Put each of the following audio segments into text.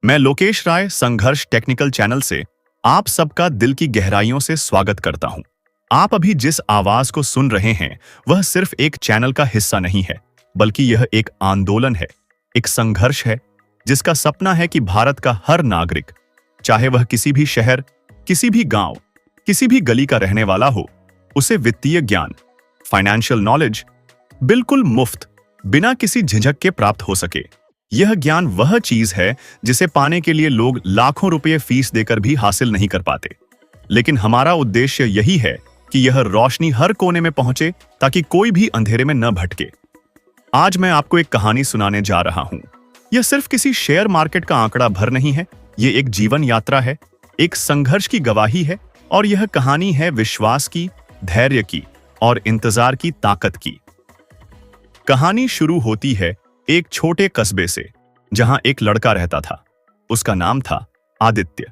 मैं लोकेश राय संघर्ष technical channel से आप सबका दिल की गहराइयों से स्वागत करता हूं। आप अभी जिस आवाज को सुन रहे हैं वह सिर्फ एक चैनल का हिस्सा नहीं है, बल्कि यह एक आंदोलन है, एक संघर्ष है जिसका सपना है कि भारत का हर नागरिक, चाहे वह किसी भी शहर, किसी भी गांव, किसी भी गली का रहने वाला हो, उसे वित्तीय ज्ञान, फाइनेंशियल नॉलेज बिल्कुल मुफ्त, बिना किसी झिझक के प्राप्त हो सके। यह ज्ञान वह चीज है जिसे पाने के लिए लोग लाखों रुपए फीस देकर भी हासिल नहीं कर पाते। लेकिन हमारा उद्देश्य यही है कि यह रोशनी हर कोने में पहुंचे ताकि कोई भी अंधेरे में न भटके। आज मैं आपको एक कहानी सुनाने जा रहा हूं। यह सिर्फ किसी शेयर मार्केट का आंकड़ा भर नहीं है, यह एक जीवन यात्रा है, एक संघर्ष की गवाही है, और यह कहानी है विश्वास की, धैर्य की और इंतजार की ताकत की। कहानी शुरू होती है एक छोटे कस्बे से, जहां एक लड़का रहता था। उसका नाम था आदित्य।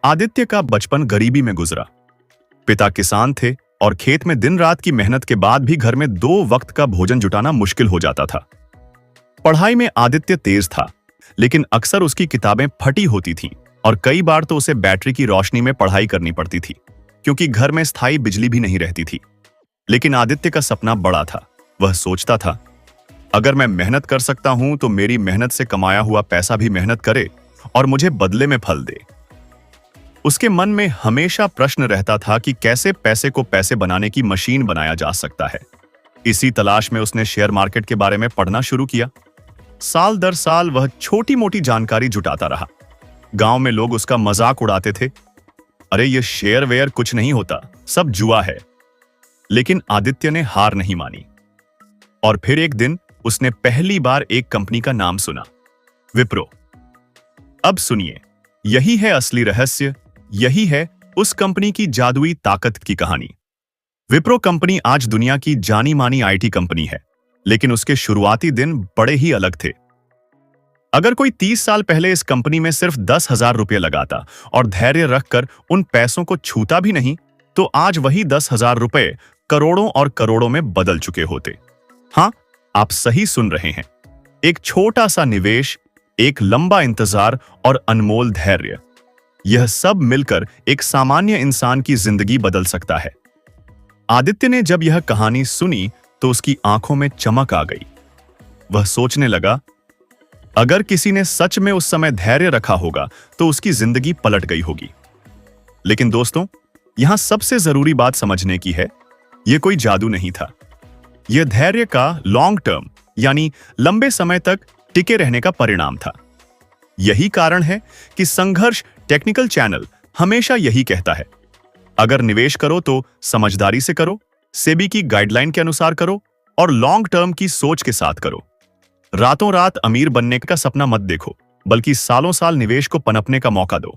आदित्य का बचपन गरीबी में गुजरा। पिता किसान थे और खेत में दिन रात की मेहनत के बाद भी घर में 2 वक्त का भोजन जुटाना मुश्किल हो जाता था। पढ़ाई में आदित्य तेज था, लेकिन अक्सर उसकी किताबें फटी होती थीं और कई बार तो उसे बैटरी की रोशनी में पढ़ाई करनी पड़ती थी, क्योंकि घर में स्थायी बिजली भी नहीं रहती थी। लेकिन आदित्य का सपना बड़ा था। वह सोचता था, अगर मैं मेहनत कर सकता हूं तो मेरी मेहनत से कमाया हुआ पैसा भी मेहनत करे और मुझे बदले में फल दे। उसके मन में हमेशा प्रश्न रहता था कि कैसे पैसे को पैसे बनाने की मशीन बनाया जा सकता है। इसी तलाश में उसने शेयर मार्केट के बारे में पढ़ना शुरू किया। साल दर साल वह छोटी मोटी जानकारी जुटाता रहा। गांव में लोग उसका मजाक उड़ाते थे, अरे ये शेयर वेयर कुछ नहीं होता, सब जुआ है। लेकिन आदित्य ने हार नहीं मानी। और फिर एक दिन उसने पहली बार एक कंपनी का नाम सुना, विप्रो। अब सुनिए, यही है असली रहस्य, यही है उस कंपनी की जादुई ताकत की कहानी। विप्रो कंपनी आज दुनिया की जानी मानी आईटी कंपनी है, लेकिन उसके शुरुआती दिन बड़े ही अलग थे। अगर कोई 30 साल पहले इस कंपनी में सिर्फ 10,000 रुपये लगाता और धैर्य रखकर उन पैसों को छूता भी नहीं, तो आज वही 10,000 रुपये करोड़ों और करोड़ों में बदल चुके होते। हां, आप सही सुन रहे हैं। एक छोटा सा निवेश, एक लंबा इंतजार और अनमोल धैर्य, यह सब मिलकर एक सामान्य इंसान की जिंदगी बदल सकता है। आदित्य ने जब यह कहानी सुनी तो उसकी आंखों में चमक आ गई। वह सोचने लगा, अगर किसी ने सच में उस समय धैर्य रखा होगा तो उसकी जिंदगी पलट गई होगी। लेकिन दोस्तों, यहां सबसे जरूरी बात समझने की है, यह कोई जादू नहीं था। यह धैर्य का लॉन्ग टर्म यानी लंबे समय तक टिके रहने का परिणाम था। यही कारण है कि संघर्ष टेक्निकल चैनल हमेशा यही कहता है, अगर निवेश करो तो समझदारी से करो, सेबी की गाइडलाइन के अनुसार करो और लॉन्ग टर्म की सोच के साथ करो। रातों रात अमीर बनने का सपना मत देखो, बल्कि सालों साल निवेश को पनपने का मौका दो।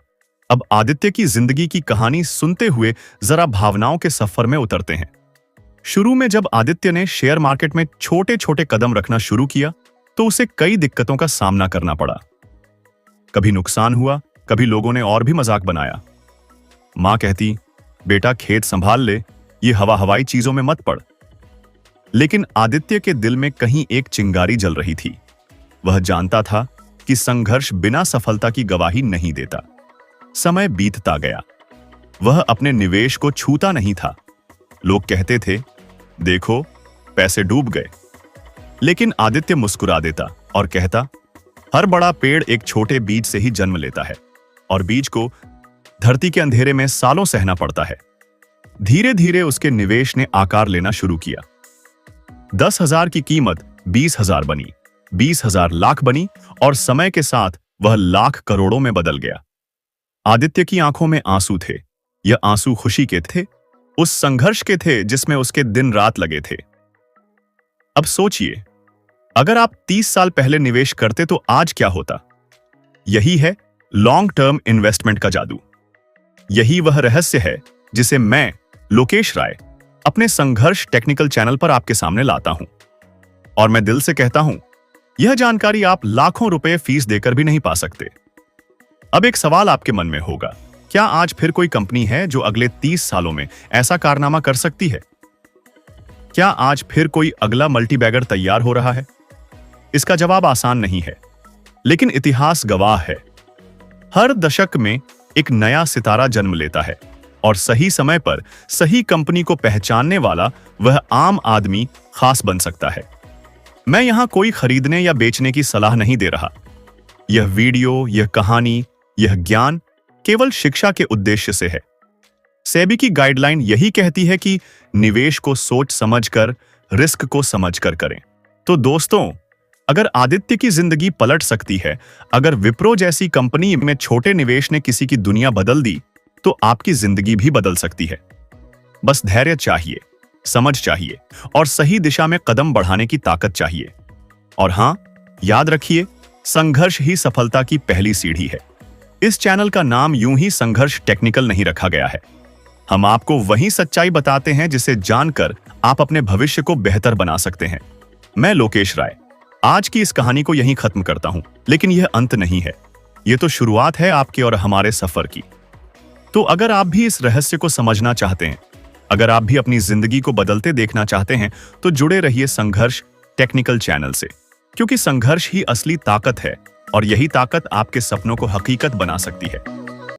अब आदित्य की जिंदगी की कहानी सुनते हुए जरा भावनाओं के सफर में उतरते हैं। शुरू में जब आदित्य ने शेयर मार्केट में छोटे छोटे कदम रखना शुरू किया तो उसे कई दिक्कतों का सामना करना पड़ा। कभी नुकसान हुआ, कभी लोगों ने और भी मजाक बनाया। मां कहती, बेटा खेत संभाल ले, ये हवाई चीजों में मत पड़। लेकिन आदित्य के दिल में कहीं एक चिंगारी जल रही थी। वह जानता था कि संघर्ष बिना सफलता की गवाही नहीं देता। समय बीतता गया, वह अपने निवेश को छूता नहीं था। लोग कहते थे, देखो पैसे डूब गए। लेकिन आदित्य मुस्कुरा देता और कहता, हर बड़ा पेड़ एक छोटे बीज से ही जन्म लेता है और बीज को धरती के अंधेरे में सालों सहना पड़ता है। धीरे धीरे उसके निवेश ने आकार लेना शुरू किया। 10,000 की कीमत 20,000 बनी, 20,000 लाख बनी और समय के साथ वह लाख करोड़ों में बदल गया। आदित्य की आंखों में आंसू थे। यह आंसू खुशी के थे, उस संघर्ष के थे जिसमें उसके दिन रात लगे थे। अब सोचिए, अगर आप 30 साल पहले निवेश करते तो आज क्या होता? यही है लॉन्ग टर्म इन्वेस्टमेंट का जादू। यही वह रहस्य है जिसे मैं लोकेश राय अपने संघर्ष टेक्निकल चैनल पर आपके सामने लाता हूं। और मैं दिल से कहता हूं, यह जानकारी आप लाखों रुपए फीस देकर भी नहीं पा सकते। अब एक सवाल आपके मन में होगा, क्या आज फिर कोई कंपनी है जो अगले 30 सालों में ऐसा कारनामा कर सकती है? क्या आज फिर कोई अगला मल्टीबैगर तैयार हो रहा है? इसका जवाब आसान नहीं है। लेकिन इतिहास गवाह है, हर दशक में एक नया सितारा जन्म लेता है और सही समय पर सही कंपनी को पहचानने वाला वह आम आदमी खास बन सकता है। मैं यहां कोई खरीदने या बेचने की सलाह नहीं दे रहा। यह वीडियो, यह कहानी, यह ज्ञान केवल शिक्षा के उद्देश्य से है। सेबी की गाइडलाइन यही कहती है कि निवेश को सोच समझकर, रिस्क को समझकर करें। तो दोस्तों, अगर आदित्य की जिंदगी पलट सकती है, अगर विप्रो जैसी कंपनी में छोटे निवेश ने किसी की दुनिया बदल दी, तो आपकी जिंदगी भी बदल सकती है। बस धैर्य चाहिए, समझ चाहिए और सही दिशा में कदम बढ़ाने की ताकत चाहिए। और हां, याद रखिए, संघर्ष ही सफलता की पहली सीढ़ी है। इस चैनल का नाम यूं ही संघर्ष टेक्निकल नहीं रखा गया है। हम आपको वही सच्चाई बताते हैं जिसे जानकर आप अपने भविष्य को बेहतर बना सकते हैं। मैं लोकेश राय आज की इस कहानी को यहीं खत्म करता हूं, लेकिन यह अंत नहीं है। यह तो शुरुआत है आपके और हमारे सफर की। तो अगर आप भी इस रहस्य को समझना चाहते हैं, अगर आप भी अपनी जिंदगी को बदलते देखना चाहते हैं, तो जुड़े रहिए संघर्ष टेक्निकल चैनल से, क्योंकि संघर्ष ही असली ताकत है और यही ताकत आपके सपनों को हकीकत बना सकती है।